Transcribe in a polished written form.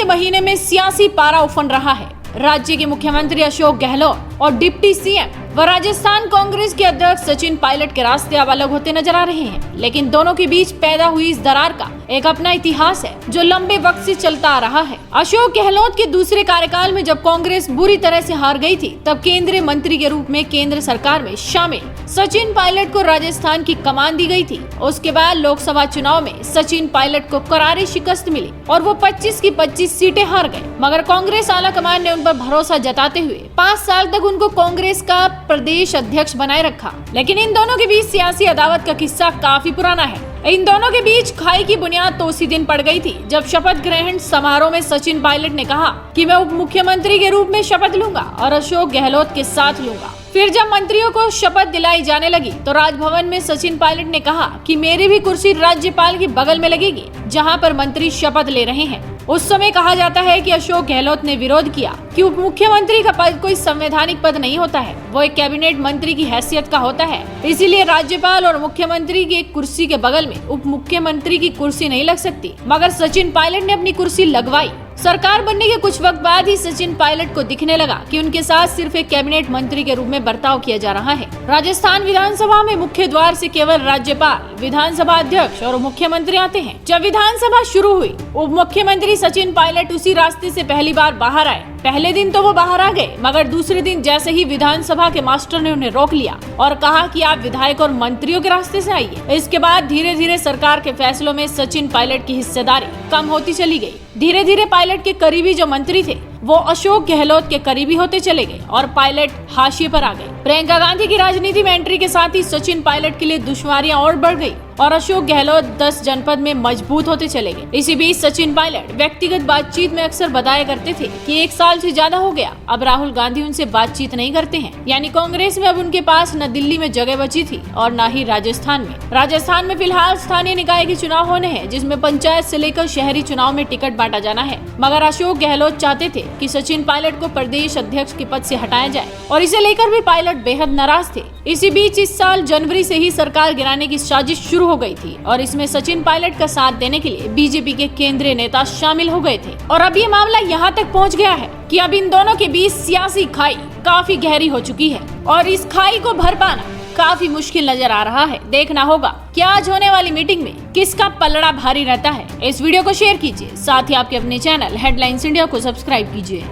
महीने में सियासी पारा उफन रहा है। राज्य के मुख्यमंत्री अशोक गहलोत और डिप्टी सीएम व राजस्थान कांग्रेस के अध्यक्ष सचिन पायलट के रास्ते अब अलग होते नजर आ रहे हैं, लेकिन दोनों के बीच पैदा हुई इस दरार का एक अपना इतिहास है जो लंबे वक्त से चलता आ रहा है। अशोक गहलोत के दूसरे कार्यकाल में जब कांग्रेस बुरी तरह से हार गई थी, तब केंद्रीय मंत्री के रूप में केंद्र सरकार में शामिल सचिन पायलट को राजस्थान की कमान दी गई थी। उसके बाद लोकसभा चुनाव में सचिन पायलट को करारी शिकस्त मिली और वो 25 की 25 सीटें हार गए, मगर कांग्रेस आला कमान ने उन पर भरोसा जताते हुए 5 साल तक उनको कांग्रेस का प्रदेश अध्यक्ष बनाए रखा। लेकिन इन दोनों के बीच सियासी अदावत का किस्सा काफी पुराना है। इन दोनों के बीच खाई की बुनियाद तो उसी दिन पड़ गई थी जब शपथ ग्रहण समारोह में सचिन पायलट ने कहा कि मैं उप मुख्यमंत्री के रूप में शपथ लूंगा और अशोक गहलोत के साथ लूंगा। फिर जब मंत्रियों को शपथ दिलाई जाने लगी तो राजभवन में सचिन पायलट ने कहा कि मेरी भी कुर्सी राज्यपाल के बगल में लगेगी जहां पर मंत्री शपथ ले रहे हैं। उस समय कहा जाता है कि अशोक गहलोत ने विरोध किया कि उप मुख्यमंत्री का पद कोई संवैधानिक पद नहीं होता है, वो एक कैबिनेट मंत्री की हैसियत का होता है, इसीलिए राज्यपाल और मुख्यमंत्री की कुर्सी के बगल में उप मुख्यमंत्री की कुर्सी नहीं लग सकती। मगर सचिन पायलट ने अपनी कुर्सी लगवाई। सरकार बनने के कुछ वक्त बाद ही सचिन पायलट को दिखने लगा कि उनके साथ सिर्फ एक कैबिनेट मंत्री के रूप में बर्ताव किया जा रहा है। राजस्थान विधानसभा में मुख्य द्वार से केवल राज्यपाल, विधानसभा अध्यक्ष और मुख्यमंत्री आते हैं। जब विधानसभा शुरू हुई, उप मुख्यमंत्री सचिन पायलट उसी रास्ते से पहली बार बाहर आए। पहले दिन तो वो बाहर आ गए, मगर दूसरे दिन जैसे ही विधानसभा के मास्टर ने उन्हें रोक लिया और कहा कि आप विधायक और मंत्रियों के रास्ते से आइए। इसके बाद धीरे धीरे सरकार के फैसलों में सचिन पायलट की हिस्सेदारी कम होती चली गई। धीरे धीरे पायलट के करीबी जो मंत्री थे वो अशोक गहलोत के करीबी होते चले गए और पायलट हाशिए पर आ गए। प्रियंका गांधी की राजनीति में एंट्री के साथ ही सचिन पायलट के लिए दुश्वारियां और बढ़ गई और अशोक गहलोत 10 जनपद में मजबूत होते चले गए। इसी बीच सचिन पायलट व्यक्तिगत बातचीत में अक्सर बताया करते थे कि 1 साल से ज्यादा हो गया, अब राहुल गांधी उनसे बातचीत नहीं करते हैं। यानी कांग्रेस में अब उनके पास न दिल्ली में जगह बची थी और न ही राजस्थान में। राजस्थान में फिलहाल स्थानीय निकाय के चुनाव होने हैं, जिसमें पंचायत से लेकर शहरी चुनाव में टिकट बांटा जाना है। मगर अशोक गहलोत चाहते थे कि सचिन पायलट को प्रदेश अध्यक्ष के पद से हटाया जाए और इसे लेकर भी पायलट बेहद नाराज थे। इसी बीच इस साल जनवरी से ही सरकार गिराने की साजिश शुरू हो गई थी और इसमें सचिन पायलट का साथ देने के लिए बीजेपी के केंद्रीय नेता शामिल हो गए थे। और अब ये मामला यहाँ तक पहुँच गया है कि अब इन दोनों के बीच सियासी खाई काफी गहरी हो चुकी है और इस खाई को भर पाना काफी मुश्किल नजर आ रहा है। देखना होगा कि आज होने वाली मीटिंग में किसका पलड़ा भारी रहता है। इस वीडियो को शेयर कीजिए, साथ ही आपके अपने चैनल हेडलाइंस इंडिया को सब्सक्राइब कीजिए।